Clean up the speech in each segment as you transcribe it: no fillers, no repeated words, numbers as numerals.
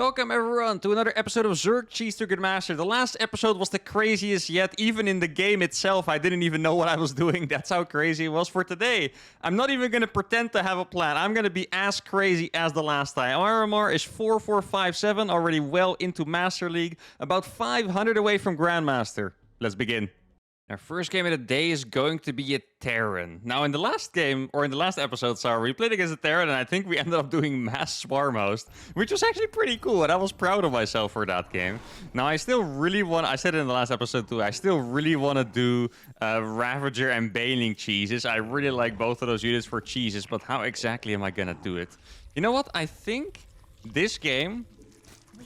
Welcome everyone to another episode of Zerg Cheese to Good Master. The last episode was the craziest yet. Even in the game itself, I didn't even know what I was doing. That's how crazy it was. For today, I'm not even going to pretend to have a plan. I'm going to be as crazy as the last time. Our RMR is 4457, already well into Master League, about 500 away from Grandmaster. Let's begin. Our first game of the day is going to be a Terran. Now, in the last game, or in the last episode, sorry, we played against a Terran, and I think we ended up doing mass swarm host, which was actually pretty cool, and I was proud of myself for that game. Now, I still really want, I said it in the last episode too, I still really want to do Ravager and Baling cheeses. I really like both of those units for cheeses, but how exactly am I going to do it? You know what? I think this game,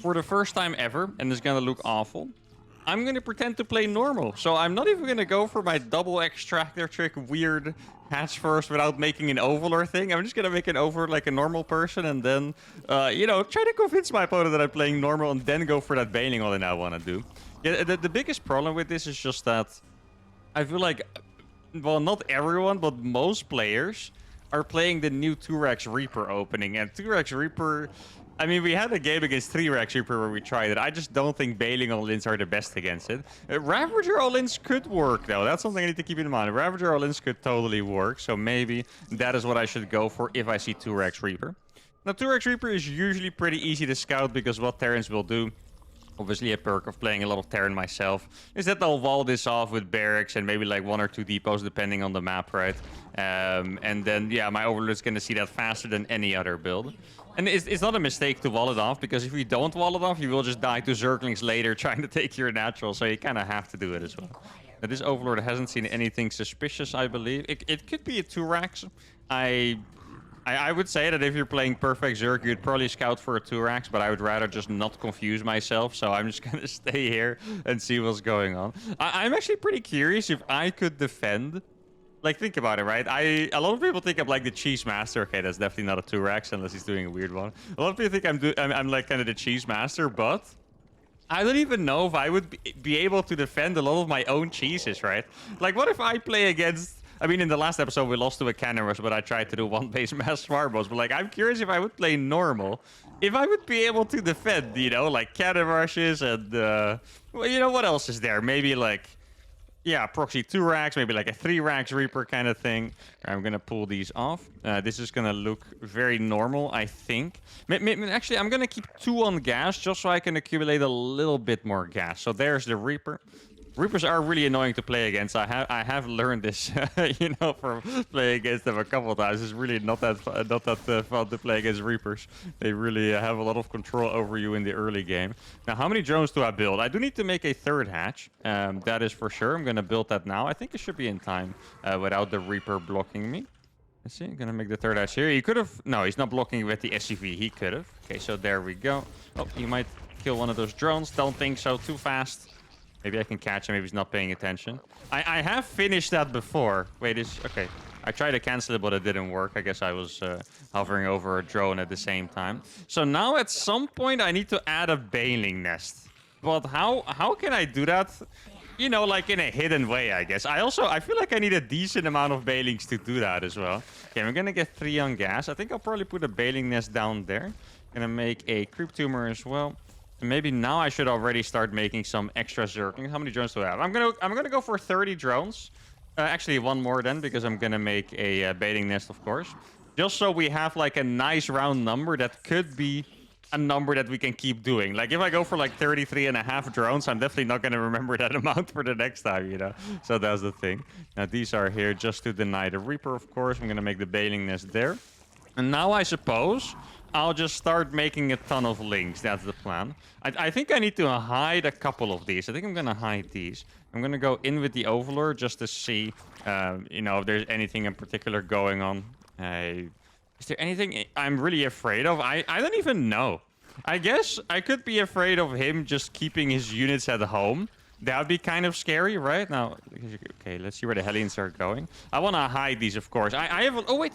for the first time ever, and it's going to look awful, I'm going to pretend to play normal. So I'm not even going to go for my double extractor trick weird hatch first without making an overlord thing. I'm just going to make an over like a normal person and then, you know, try to convince my opponent that I'm playing normal and then go for that bailing all I want to do. Yeah, the biggest problem with this is just that I feel like, well, not everyone, but most players are playing the new 2-Rex Reaper opening. And 2-Rex Reaper, I mean, we had a game against 3-Rex Reaper where we tried it. I just don't think Bailing all-ins are the best against it. Ravager all-ins could work, though. That's something I need to keep in mind. Ravager all-ins could totally work, so maybe that is what I should go for if I see 2-Rex Reaper. Now, 2-Rex Reaper is usually pretty easy to scout because what Terrans will do, obviously a perk of playing a lot of Terran myself, is that they'll wall this off with barracks and maybe like 1 or 2 depots depending on the map, right? And then, yeah, my Overlord is going to see that faster than any other build. And it's not a mistake to wall it off, because if you don't wall it off, you will just die to Zerglings later trying to take your natural, so you kind of have to do it as well. Now, this Overlord hasn't seen anything suspicious, I believe. It could be a 2-Rax. I would say that if you're playing perfect Zerg, you'd probably scout for a 2-Rax, but I would rather just not confuse myself, so I'm just going to stay here and see what's going on. I'm actually pretty curious if I could defend. Like, think about it, right? A lot of people think I'm like the cheese master. Okay, that's definitely not a 2-Rax unless he's doing a weird one. A lot of people think I'm like kind of the cheese master, but I don't even know if I would be able to defend a lot of my own cheeses, right? Like, what if I play against... I mean, in the last episode, we lost to a cannon rush, but I tried to do one-base mass swarm boss. But, like, I'm curious if I would play normal, if I would be able to defend, you know, like cannon rushes and, well, you know, what else is there? Maybe, like, yeah, proxy 2-Rax, maybe like a 3-Rax Reaper kind of thing. I'm going to pull these off. This is going to look very normal, I think. Actually, I'm going to keep 2 on gas just so I can accumulate a little bit more gas. So there's the Reaper. Reapers are really annoying to play against. I have learned this, you know, from playing against them a couple of times. It's really not that fun to play against Reapers. They really have a lot of control over you in the early game. Now, how many drones do I build? I do need to make a 3rd hatch. That is for sure. I'm going to build that now. I think it should be in time without the Reaper blocking me. Let's see. I'm going to make the 3rd hatch here. He could have... No, he's not blocking with the SCV. He could have. Okay, so there we go. Oh, he might kill one of those drones. Don't think so. Too fast. Maybe I can catch him if he's not paying attention. I have finished that before. Wait, okay. I tried to cancel it, but it didn't work. I guess I was hovering over a drone at the same time. So now at some point, I need to add a bailing nest. But how can I do that? You know, like in a hidden way, I guess. I feel like I need a decent amount of bailings to do that as well. Okay, I'm going to get 3 on gas. I think I'll probably put a bailing nest down there. Going to make a creep tumor as well. And maybe now I should already start making some extra Zerglings. How many drones do I have? I'm gonna go for 30 drones. Actually, 1 more then, because I'm gonna make a baiting nest, of course. Just so we have like a nice round number that could be a number that we can keep doing. Like if I go for like 33.5 drones, I'm definitely not gonna remember that amount for the next time, you know. So that's the thing. Now these are here just to deny the Reaper, of course. I'm gonna make the bailing nest there. And now I suppose I'll just start making a ton of links. That's the plan. I think I need to hide a couple of these. I think I'm going to hide these. I'm going to go in with the Overlord just to see, you know, if there's anything in particular going on. Is there anything I'm really afraid of? I don't even know. I guess I could be afraid of him just keeping his units at home That would be kind of scary, right? Now, okay, let's see where the Hellions are going. I want to hide these, of course. I have... Oh, wait.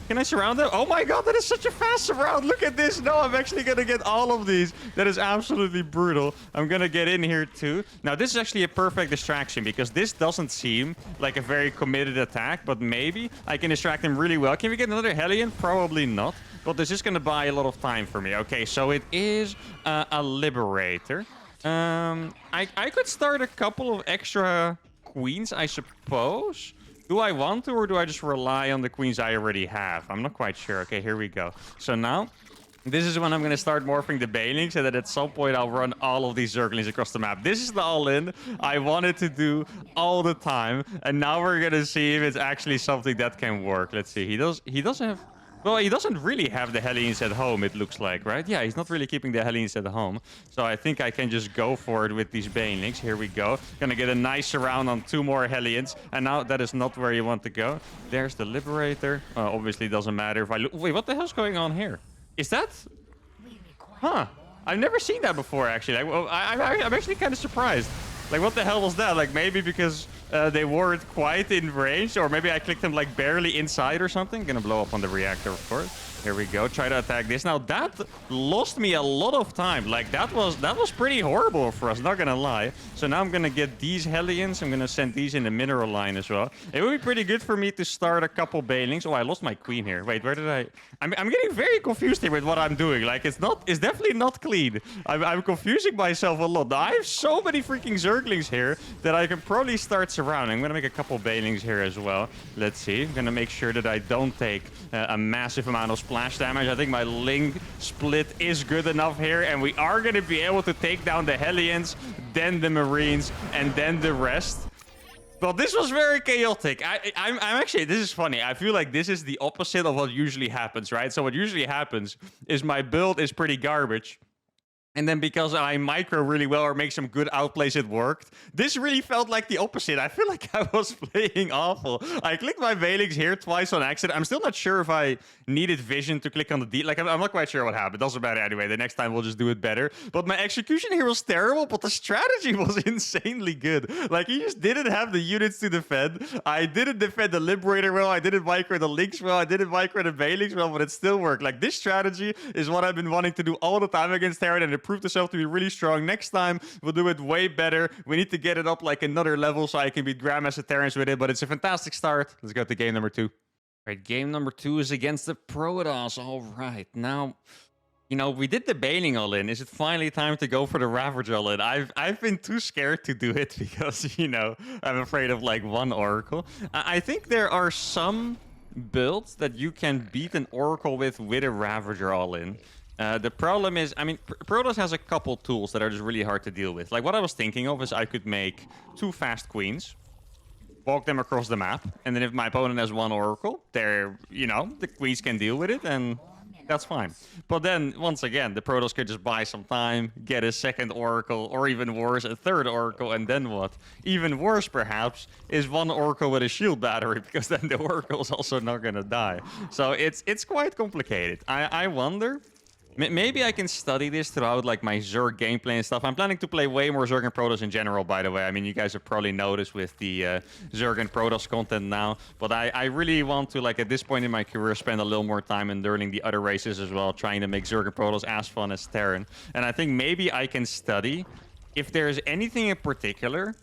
Can I surround them? Oh my god, that is such a fast surround. Look at this. No, I'm actually going to get all of these. That is absolutely brutal. I'm going to get in here too. Now, this is actually a perfect distraction because this doesn't seem like a very committed attack, but maybe I can distract him really well. Can we get another Hellion? Probably not. But this is going to buy a lot of time for me. Okay, so it is a Liberator. I could start a couple of extra queens, I suppose. Do I want to, or do I just rely on the queens I already have? I'm not quite sure. Okay, here we go. So now, this is when I'm going to start morphing the Banelings, and then at some point I'll run all of these Zerglings across the map. This is the all-in I wanted to do all the time, and now we're going to see if it's actually something that can work. Let's see. He doesn't have... Well, he doesn't really have the Hellions at home, it looks like, right? Yeah, he's not really keeping the Hellions at home. So I think I can just go for it with these Banelings. Here we go. Gonna get a nice surround on 2 more Hellions. And now that is not where you want to go. There's the Liberator. Obviously, doesn't matter if I look... Wait, what the hell's going on here? Is that... Huh. I've never seen that before, actually. I'm actually kind of surprised. Like, what the hell was that? Like, maybe because they weren't quite in range, or maybe I clicked them, like, barely inside or something. Gonna blow up on the reactor, of course. Here we go. Try to attack this. Now, that lost me a lot of time. Like, that was pretty horrible for us, not gonna lie. So now I'm gonna get these Hellions. I'm gonna send these in the mineral line as well. It would be pretty good for me to start a couple Banelings. Oh, I lost my queen here. Wait, where did I... I'm getting very confused here with what I'm doing. Like, it's definitely not clean. I'm confusing myself a lot. Now, I have so many freaking Zerglings here that I can probably start surrounding. I'm gonna make a couple Banelings here as well. Let's see. I'm gonna make sure that I don't take a massive amount of splash damage. I think my Link split is good enough here, and we are gonna be able to take down the Hellions, then the Marines, and then the rest. But this was very chaotic. I'm actually, this is funny. I feel like this is the opposite of what usually happens, right? So what usually happens is my build is pretty garbage. And then because I micro really well or make some good outplays, it worked. This really felt like the opposite. I feel like I was playing awful. I clicked my Valix here twice on accident. I'm still not sure if I needed vision to click on the D. Like, I'm not quite sure what happened. Doesn't matter anyway. The next time we'll just do it better. But my execution here was terrible, but the strategy was insanely good. Like, he just didn't have the units to defend. I didn't defend the Liberator well. I didn't micro the Links well. I didn't micro the Valix well, but it still worked. Like, this strategy is what I've been wanting to do all the time against Terran, and it proved itself to be really strong. Next time, we'll do it way better. We need to get it up like another level so I can beat Grandmaster Terrans with it, but it's a fantastic start. Let's go to game number 2. All right, game number 2 is against the Protoss. All right, now, you know, we did the Bailing all-in. Is it finally time to go for the Ravager all-in? I've been too scared to do it because, you know, I'm afraid of, like, one Oracle. I think there are some builds that you can beat an Oracle with a Ravager all-in. The problem is, I mean, Protoss has a couple tools that are just really hard to deal with. Like, what I was thinking of is I could make 2 fast queens, walk them across the map, and then if my opponent has 1 Oracle, they're, you know, the queens can deal with it, and that's fine. But then, once again, the Protoss could just buy some time, get a 2nd Oracle, or even worse, a 3rd Oracle, and then what? Even worse, perhaps, is 1 Oracle with a shield battery, because then the Oracle is also not gonna die. So it's quite complicated. I wonder... Maybe I can study this throughout, like, my Zerg gameplay and stuff. I'm planning to play way more Zerg and Protoss in general, by the way. I mean, you guys have probably noticed with the Zerg and Protoss content now. But I really want to, like, at this point in my career, spend a little more time in learning the other races as well, trying to make Zerg and Protoss as fun as Terran. And I think maybe I can study if there's anything in particular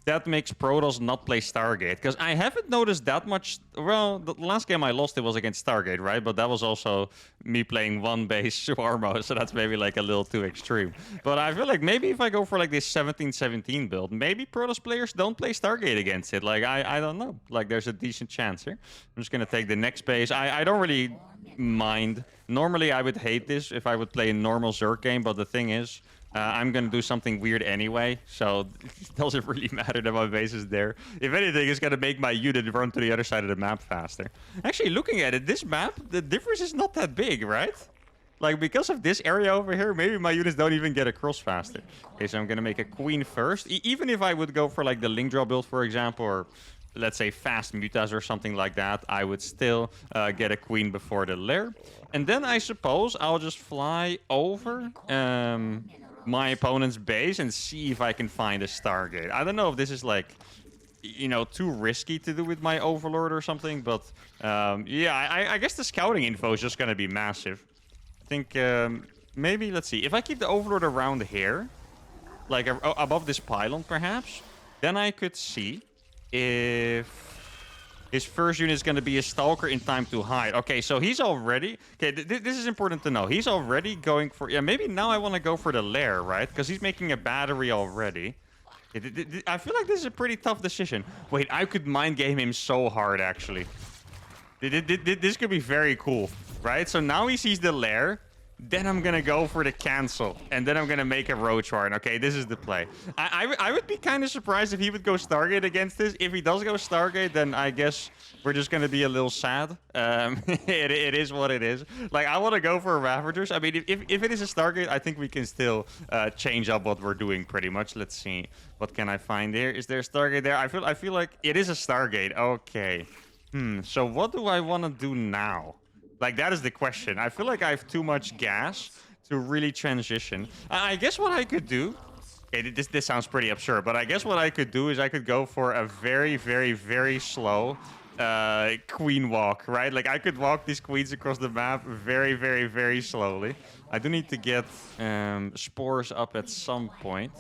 that makes Protoss not play Stargate. Because I haven't noticed that much... Well, the last game I lost, it was against Stargate, right? But that was also me playing 1 base war mode, so that's maybe like a little too extreme. But I feel like maybe if I go for like this 17-17 build, maybe Protoss players don't play Stargate against it. Like, I don't know. Like, there's a decent chance here. I'm just going to take the next base. I don't really mind. Normally, I would hate this if I would play a normal Zerg game, but the thing is... I'm going to do something weird anyway, so it doesn't really matter that my base is there. If anything, it's going to make my unit run to the other side of the map faster. Actually, looking at it, this map, the difference is not that big, right? Like, because of this area over here, maybe my units don't even get across faster. Okay, so I'm going to make a queen first. Even if I would go for, like, the link draw build, for example, or... let's say fast mutas or something like that, I would still get a queen before the lair. And then I suppose I'll just fly over my opponent's base and see if I can find a Stargate. I don't know if this is like, you know, too risky to do with my Overlord or something, but yeah, I guess the scouting info is just going to be massive. I think maybe, let's see, if I keep the Overlord around here, like above this pylon perhaps, then I could see if his first unit is going to be a Stalker in time to hide. Okay, so he's already... Okay, this is important to know. He's already going for... Yeah, maybe now I want to go for the lair, right? Because he's making a battery already. I feel like this is a pretty tough decision. Wait, I could mind game him so hard, actually. This could be very cool, right? So now he sees the lair. Then I'm gonna go for the cancel, and then I'm gonna make a roach warren. Okay, this is the play. I would be kind of surprised if he would go Stargate against this. If he does go Stargate, then I guess we're just gonna be a little sad. It is what it is. Like, I want to go for Ravagers. I mean, if it is a Stargate, I think we can still change up what we're doing pretty much. Let's see. What can I find here? Is there a Stargate there? I feel like it is a Stargate. Okay. So what do I want to do now? Like, that is the question. I feel like I have too much gas to really transition. I guess what I could do... Okay, this sounds pretty absurd, but I guess what I could do is I could go for a very, very, very slow queen walk, right? Like, I could walk these queens across the map very, very, very slowly. I do need to get spores up at some point.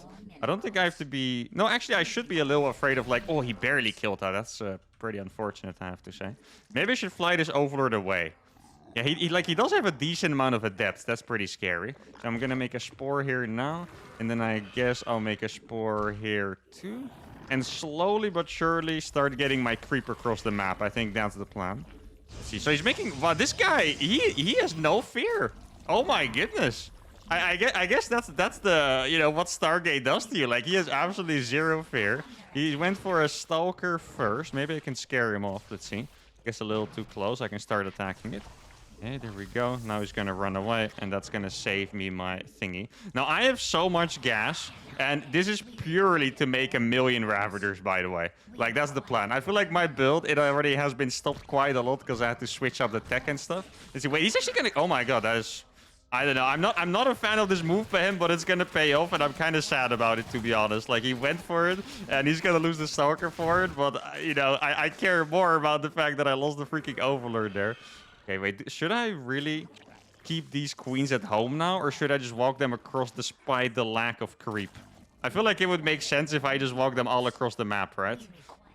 I don't think I have to be... No, actually, I should be a little afraid of, like... Oh, he barely killed her. That's pretty unfortunate, I have to say. Maybe I should fly this Overlord away. Yeah, he does have a decent amount of adepts. That's pretty scary. So I'm gonna make a spore here now, and then I guess I'll make a spore here too, and slowly but surely start getting my creep across the map. I think that's the plan. Let's see, so he's making... Wow, this guy, he has no fear. Oh my goodness. I guess that's the, you know, what Stargate does to you. Like, he has absolutely zero fear. He went for a Stalker first. Maybe I can scare him off. Let's see. Gets a little too close. I can start attacking it. Okay, there we go. Now he's gonna run away, and that's gonna save me my thingy. Now, I have so much gas, and this is purely to make 1,000,000 Ravagers, by the way. Like, that's the plan. I feel like my build, it already has been stopped quite a lot, because I had to switch up the tech and stuff. Let's see, wait, he's actually gonna... Oh my god, that is... I don't know. I'm not a fan of this move by him, but it's gonna pay off, and I'm kind of sad about it, to be honest. Like, he went for it, and he's gonna lose the Stalker for it, but, you know, I care more about the fact that I lost the freaking Overlord there. Okay, wait, should I really keep these queens at home now, or should I just walk them across despite the lack of creep? I feel like it would make sense if I just walk them all across the map, right?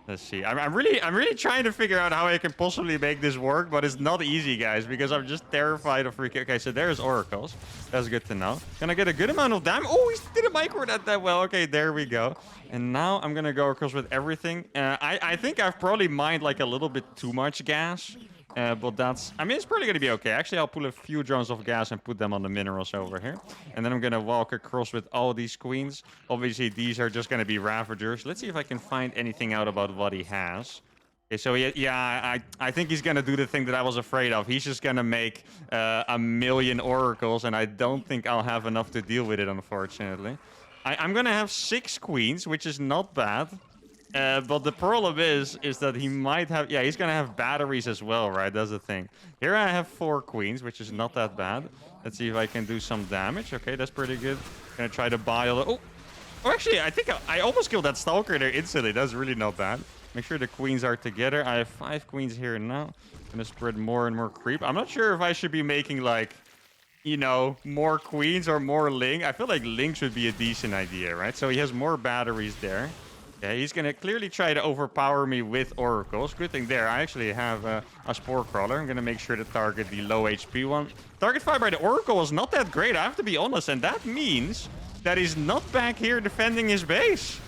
Let's see. I'm really trying to figure out how I can possibly make this work, but it's not easy, guys, because I'm just terrified of freaking... Okay, so there's oracles. That's good to know. Gonna get a good amount of damage. Oh, he didn't micro that well. Okay, there we go. And now I'm gonna go across with everything. I think I've probably mined like a little bit too much gas. But that's... I mean, it's probably going to be okay. Actually, I'll pull a few drones of gas and put them on the minerals over here. And then I'm going to walk across with all these queens. Obviously, these are just going to be Ravagers. Let's see if I can find anything out about what he has. Okay, so yeah, I think he's going to do the thing that I was afraid of. He's just going to make 1,000,000 oracles, and I don't think I'll have enough to deal with it, unfortunately. I'm going to have 6 queens, which is not bad. But the problem is that he might have... Yeah, he's going to have batteries as well, right? That's the thing. Here I have 4 queens, which is not that bad. Let's see if I can do some damage. Okay, that's pretty good. Going to try to buy all the... Oh, actually, I think I almost killed that Stalker there instantly. That's really not bad. Make sure the queens are together. I have 5 queens here now. Going to spread more and more creep. I'm not sure if I should be making, like, you know, more queens or more Ling. I feel like Ling should be a decent idea, right? So he has more batteries there. Yeah, he's going to clearly try to overpower me with oracles. Good thing there. I actually have a spore crawler. I'm going to make sure to target the low HP one. Target fire by the oracle was not that great, I have to be honest. And that means that he's not back here defending his base.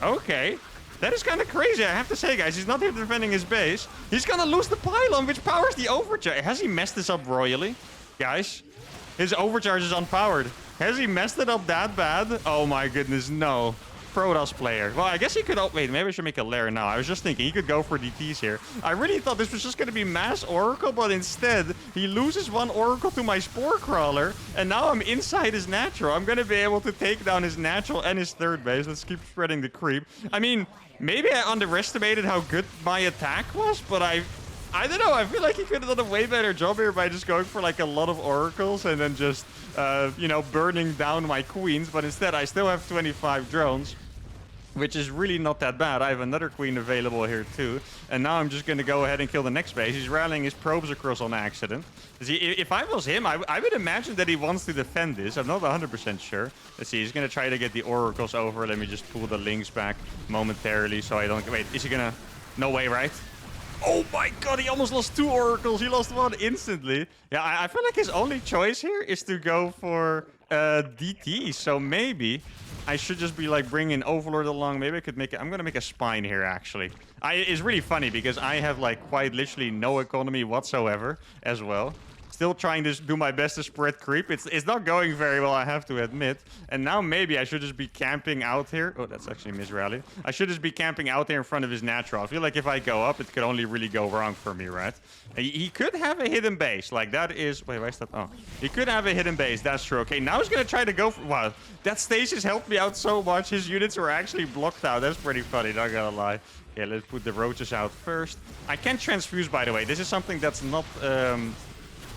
Okay. That is kind of crazy, I have to say, guys. He's not here defending his base. He's going to lose the pylon, which powers the overcharge. Has he messed this up royally? Guys, his overcharge is unpowered. Has he messed it up that bad? Oh my goodness, no. Protoss player. Well, I guess he could... Oh, wait, maybe I should make a lair now. I was just thinking he could go for DTs here. I really thought this was just going to be mass Oracle, but instead he loses 1 Oracle to my Spore Crawler, and now I'm inside his natural. I'm going to be able to take down his natural and his 3rd base. Let's keep spreading the creep. I mean, maybe I underestimated how good my attack was, but I I don't know. I feel like he could have done a way better job here by just going for like a lot of oracles and then just, you know, burning down my queens. But instead, I still have 25 drones, which is really not that bad. I have another queen available here too. And now I'm just going to go ahead and kill the next base. He's rallying his probes across on accident. See, if I was him, I would imagine that he wants to defend this. I'm not 100% sure. Let's see. He's going to try to get the oracles over. Let me just pull the links back momentarily so I don't... Wait, is he going to... No way, right? Oh my god, he almost lost 2 oracles. He lost 1 instantly. Yeah, I feel like his only choice here is to go for DT. So maybe I should just be like bringing Overlord along. Maybe I could make it. I'm going to make a spine here, actually. It's really funny because I have like quite literally no economy whatsoever as well. Still trying to do my best to spread creep. It's not going very well, I have to admit. And now maybe I should just be camping out here. Oh, that's actually misrally. I should just be camping out there in front of his natural. I feel like if I go up, it could only really go wrong for me, right? He could have a hidden base. Like, that is... Wait, why is that? Oh. He could have a hidden base. That's true. Okay, now he's going to try to go for... Wow, that stasis helped me out so much. His units were actually blocked out. That's pretty funny, not gonna lie. Yeah, let's put the roaches out first. I can't transfuse, by the way. This is something that's not...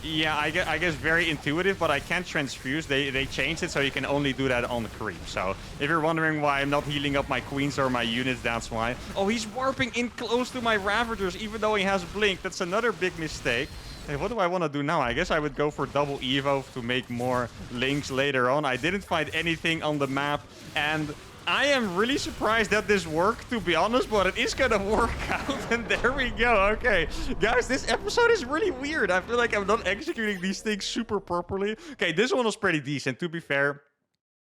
Yeah, I guess very intuitive, but I can't transfuse. They changed it so you can only do that on the creep. So if you're wondering why I'm not healing up my queens or my units, that's why. Oh, he's warping in close to my ravagers even though he has blink. That's another big mistake. Hey, what do I want to do now? I guess I would go for double evo to make more links later on. I didn't find anything on the map, and I am really surprised that this worked, to be honest, but it is gonna work out, and there we go. Okay, guys, this episode is really weird. I feel like I'm not executing these things super properly. Okay, this one was pretty decent, to be fair.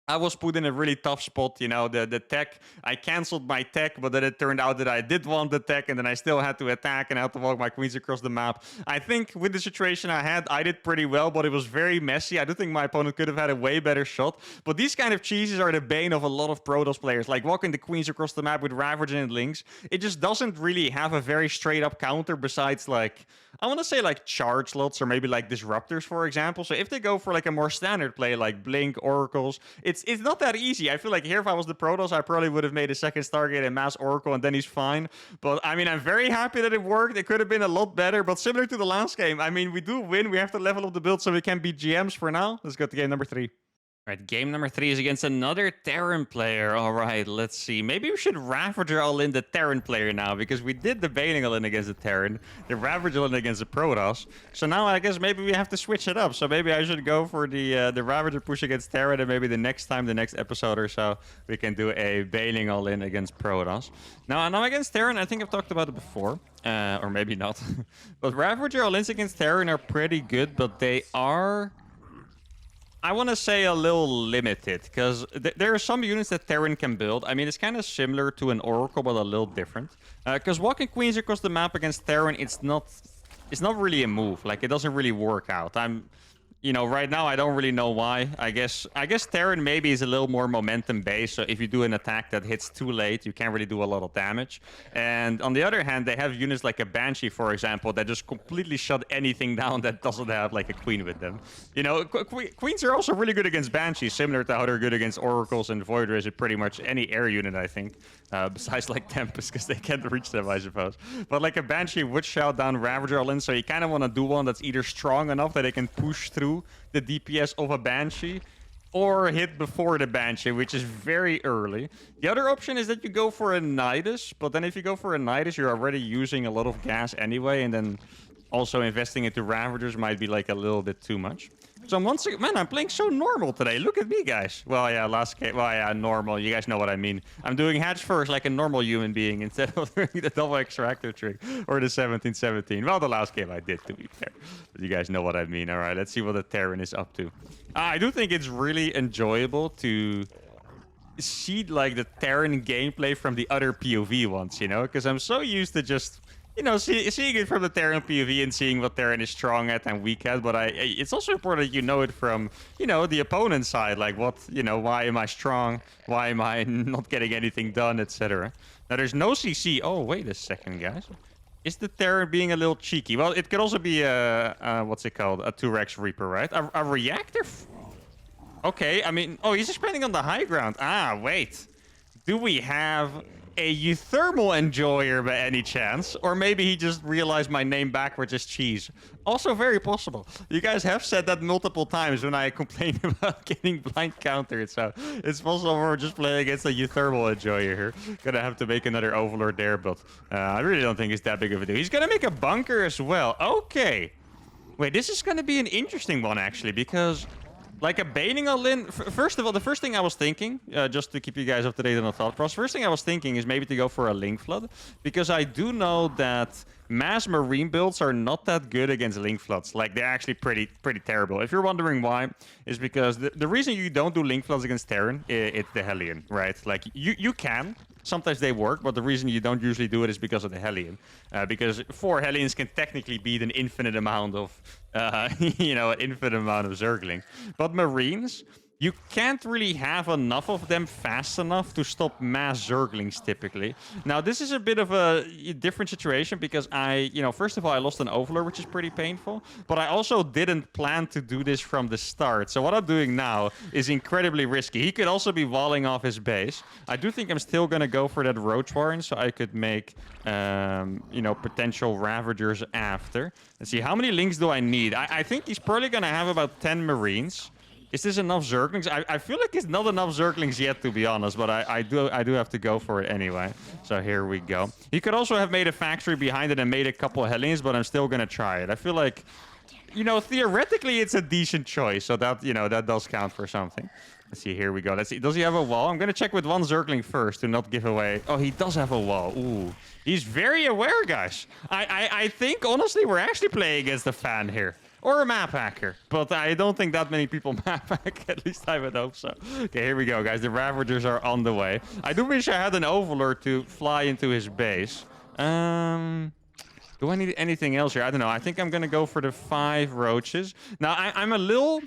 I was put in a really tough spot, you know, the tech. I canceled my tech, but then it turned out that I did want the tech, and then I still had to attack and I had to walk my queens across the map. I think with the situation I had, I did pretty well, but it was very messy. I do think my opponent could have had a way better shot. But these kind of cheeses are the bane of a lot of Protoss players. Like walking the queens across the map with Ravager and links. It just doesn't really have a very straight up counter besides like... I want to say like charge slots or maybe like disruptors, for example. So if they go for like a more standard play like blink, oracles, it's not that easy. I feel like here if I was the Protoss, I probably would have made a second Stargate and mass oracle and then he's fine. But I mean, I'm very happy that it worked. It could have been a lot better, but similar to the last game, I mean, we do win. We have to level up the build so we can beat GMs for now. Let's go to game number 3. All right, game number 3 is against another Terran player. All right, let's see. Maybe we should Ravager all in the Terran player now, because we did the Bailing all in against the Terran, the Ravager all in against the Protoss. So now I guess maybe we have to switch it up. So maybe I should go for the Ravager push against Terran, and maybe the next time, the next episode or so, we can do a Bailing all in against Protoss. Now against Terran, I think I've talked about it before. Or maybe not. But Ravager all ins against Terran are pretty good, but they are... I want to say a little limited, because there are some units that Terran can build. I mean, it's kind of similar to an Oracle, but a little different. Because walking queens across the map against Terran, it's not really a move. Like, it doesn't really work out. You know, right now I don't really know why. I guess Terran maybe is a little more momentum based. So if you do an attack that hits too late, you can't really do a lot of damage. And on the other hand, they have units like a Banshee, for example, that just completely shut anything down that doesn't have like a queen with them. You know, queens are also really good against Banshees, similar to how they're good against Oracles and Voiders and pretty much any air unit, I think. Besides like Tempest, because they can't reach them, I suppose. But like a Banshee would shout down Ravager all in, so you kind of want to do one that's either strong enough that they can push through the DPS of a Banshee, or hit before the Banshee, which is very early. The other option is that you go for a Nidus, but then if you go for a Nidus, you're already using a lot of gas anyway, and then also investing into Ravagers might be like a little bit too much. So once again, man, I'm playing so normal today. Look at me, guys. Well, yeah, last game. Well, yeah, normal. You guys know what I mean. I'm doing hatch first like a normal human being instead of doing the double extractor trick or the 1717. Well, the last game I did, to be fair. But you guys know what I mean. All right, let's see what the Terran is up to. I do think it's really enjoyable to see like the Terran gameplay from the other POV ones, you know, because I'm so used to just... You know, seeing it from the Terran POV and seeing what Terran is strong at and weak at, but it's also important that you know it from, you know, the opponent's side. Like, what, you know, why am I strong? Why am I not getting anything done, etc. Now, there's no CC. Oh, wait a second, guys. Is the Terran being a little cheeky? Well, it could also be a, what's it called? A 2-Rex Reaper, right? A reactor? Okay, I mean, oh, he's expanding on the high ground. Ah, wait. Do we have a uThermal enjoyer by any chance? Or maybe he just realized my name backwards is cheese. Also very possible. You guys have said that multiple times when I complained about getting blind countered. So it's possible we're just playing against a uThermal enjoyer here. Gonna have to make another Overlord there, but I really don't think it's that big of a deal. He's gonna make a bunker as well. Okay. Wait, this is gonna be an interesting one actually, because like a baiting all in. First of all, the first thing I was thinking, just to keep you guys up to date on the thought process, first thing I was thinking is maybe to go for a Link Flood, because I do know that mass Marine builds are not that good against Link Floods. Like, they're actually pretty terrible. If you're wondering why, is because the reason you don't do Link Floods against Terran, it's the Hellion, right? Like, you can. Sometimes they work, but the reason you don't usually do it is because of the Hellion. Because 4 Hellions can technically beat an infinite amount of, you know, an infinite amount of Zergling. But Marines, you can't really have enough of them fast enough to stop mass Zerglings typically. Now, this is a bit of a different situation because first of all, I lost an Overlord, which is pretty painful. But I also didn't plan to do this from the start. So what I'm doing now is incredibly risky. He could also be walling off his base. I do think I'm still going to go for that Roach Warren so I could make, potential Ravagers after. Let's see, how many links do I need? I think he's probably going to have about 10 Marines. Is this enough Zerglings? I feel like it's not enough Zerglings yet, to be honest, but I do have to go for it anyway. So here we go. He could also have made a factory behind it and made a couple of Hellions, but I'm still going to try it. I feel like, theoretically it's a decent choice, so that, that does count for something. Let's see, here we go. Let's see, does he have a wall? I'm going to check with one Zergling first to not give away. Oh, he does have a wall. Ooh, he's very aware, guys. I think, honestly, we're actually playing against a fan here. Or a map hacker. But I don't think that many people map hack. At least I would hope so. Okay, here we go, guys. The Ravagers are on the way. I do wish I had an Overlord to fly into his base. Do I need anything else here? I don't know. I think I'm going to go for the 5 Roaches. Now, I'm a little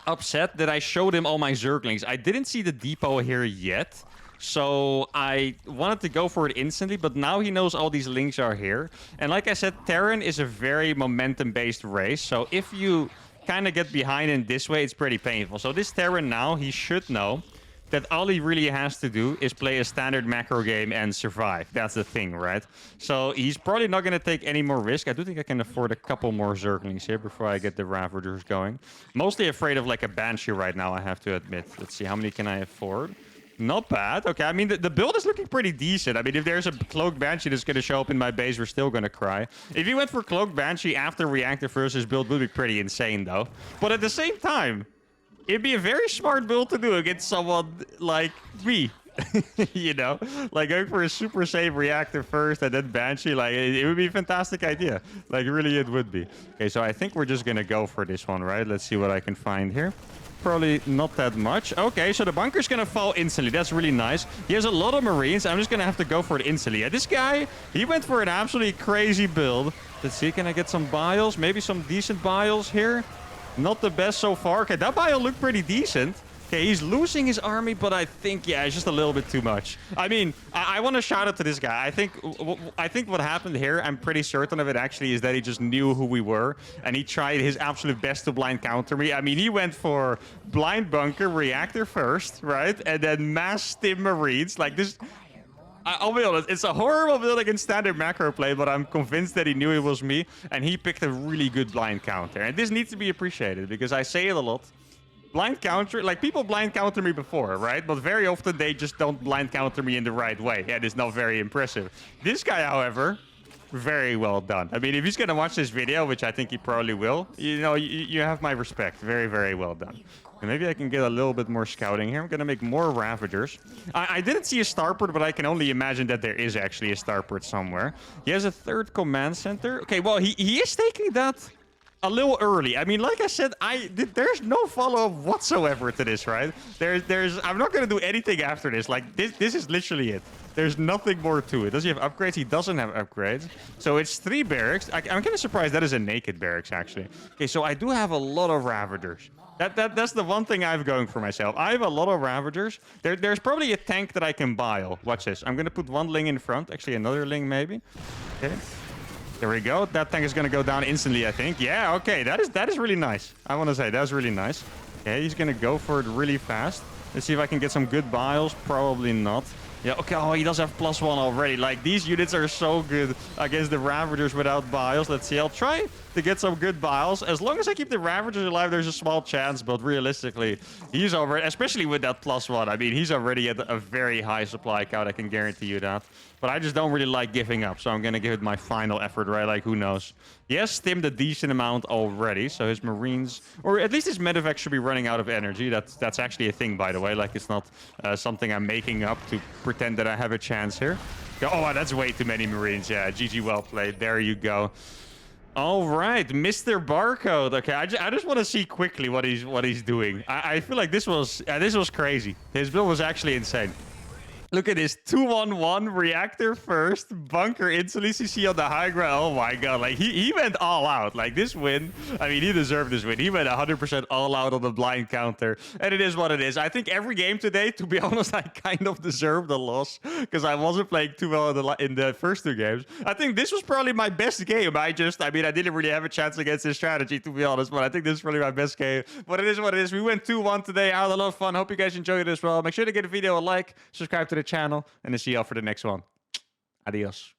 upset that I showed him all my Zerglings. I didn't see the depot here yet. So I wanted to go for it instantly, but now he knows all these links are here. And like I said, Terran is a very momentum-based race. So if you kind of get behind in this way, it's pretty painful. So this Terran now, he should know that all he really has to do is play a standard macro game and survive. That's the thing, right? So he's probably not going to take any more risk. I do think I can afford a couple more Zerglings here before I get the Ravagers going. Mostly afraid of like a Banshee right now, I have to admit. Let's see, how many can I afford? Not bad. Okay, I mean, the build is looking pretty decent. I mean, if there's a Cloaked Banshee that's going to show up in my base, we're still going to cry. If you went for Cloaked Banshee after Reactor versus build, would be pretty insane, though. But at the same time, it'd be a very smart build to do against someone like me. Like going for a super safe Reactor first and then Banshee. Like, it would be a fantastic idea. Like, really, it would be. Okay, so I think we're just going to go for this one, right? Let's see what I can find here. Probably not that much. Okay, so the bunker's gonna fall instantly. That's really nice. He has a lot of Marines. I'm just gonna have to go for it instantly. Yeah, this guy, he went for an absolutely crazy build. Let's see, can I get some bios? Maybe some decent bios here. Not the best so far. Okay, that bio looked pretty decent. Okay, he's losing his army, but I think, yeah, it's just a little bit too much. I mean, I want to shout out to this guy. I think what happened here, I'm pretty certain of it actually, is that he just knew who we were, and he tried his absolute best to blind counter me. I mean, he went for blind bunker, Reactor first, right? And then mass stim Marines. Like this, I'll be honest, it's a horrible build against standard macro play, but I'm convinced that he knew it was me, and he picked a really good blind counter. And this needs to be appreciated, because I say it a lot. Blind counter, like people blind counter me before, right? But very often they just don't blind counter me in the right way. And it's not very impressive. This guy, however, very well done. I mean, if he's going to watch this video, which I think he probably will, you have my respect. Very, very well done. And maybe I can get a little bit more scouting here. I'm going to make more Ravagers. I didn't see a starport, but I can only imagine that there is actually a starport somewhere. He has a 3rd command center. Okay, well, he is taking that a little early. I mean, like I said, there's no follow-up whatsoever to this, right? I'm not going to do anything after this. Like, this is literally it. There's nothing more to it. Does he have upgrades? He doesn't have upgrades. So it's 3 barracks. I'm kind of surprised that is a naked barracks, actually. Okay, so I do have a lot of Ravagers. That's the one thing I have going for myself. I have a lot of Ravagers. There's probably a tank that I can bile. Watch this. I'm going to put 1 Ling in front. Actually, another Ling, maybe. Okay. There we go. That tank is going to go down instantly, I think. Yeah, okay. That is really nice. I want to say that's really nice. Okay, he's going to go for it really fast. Let's see if I can get some good biles. Probably not. Yeah, okay, oh, he does have +1 already. Like, these units are so good against the Ravagers without bios. Let's see, I'll try to get some good bios. As long as I keep the Ravagers alive, there's a small chance, but realistically, he's already, especially with that +1, I mean, he's already at a very high supply count, I can guarantee you that. But I just don't really like giving up, so I'm gonna give it my final effort, right? Like, who knows? He has stimmed a decent amount already, so his Marines, or at least his medevac should be running out of energy. That's actually a thing, by the way. Like, it's not something I'm making up to pretend that I have a chance here. Oh, that's way too many Marines. Yeah, GG, well played. There you go. All right, Mr. Barcode. Okay, I just want to see quickly what he's doing. I feel like this was crazy. His build was actually insane. Look at this 2-1-1 reactor first, bunker instantly CC on the high ground. Oh my god, like he went all out. Like this win, I mean, he deserved this win. He went 100% all out on the blind counter, and it is what it is. I think every game today, to be honest, I kind of deserved the loss because I wasn't playing too well in the first two games. I think this was probably my best game. I mean, I didn't really have a chance against this strategy, to be honest, but I think this is probably my best game. But it is what it is. We went 2-1 today. I had a lot of fun. Hope you guys enjoyed it as well. Make sure to give the video a like, subscribe to the channel, and I'll see y'all for the next one. Adios.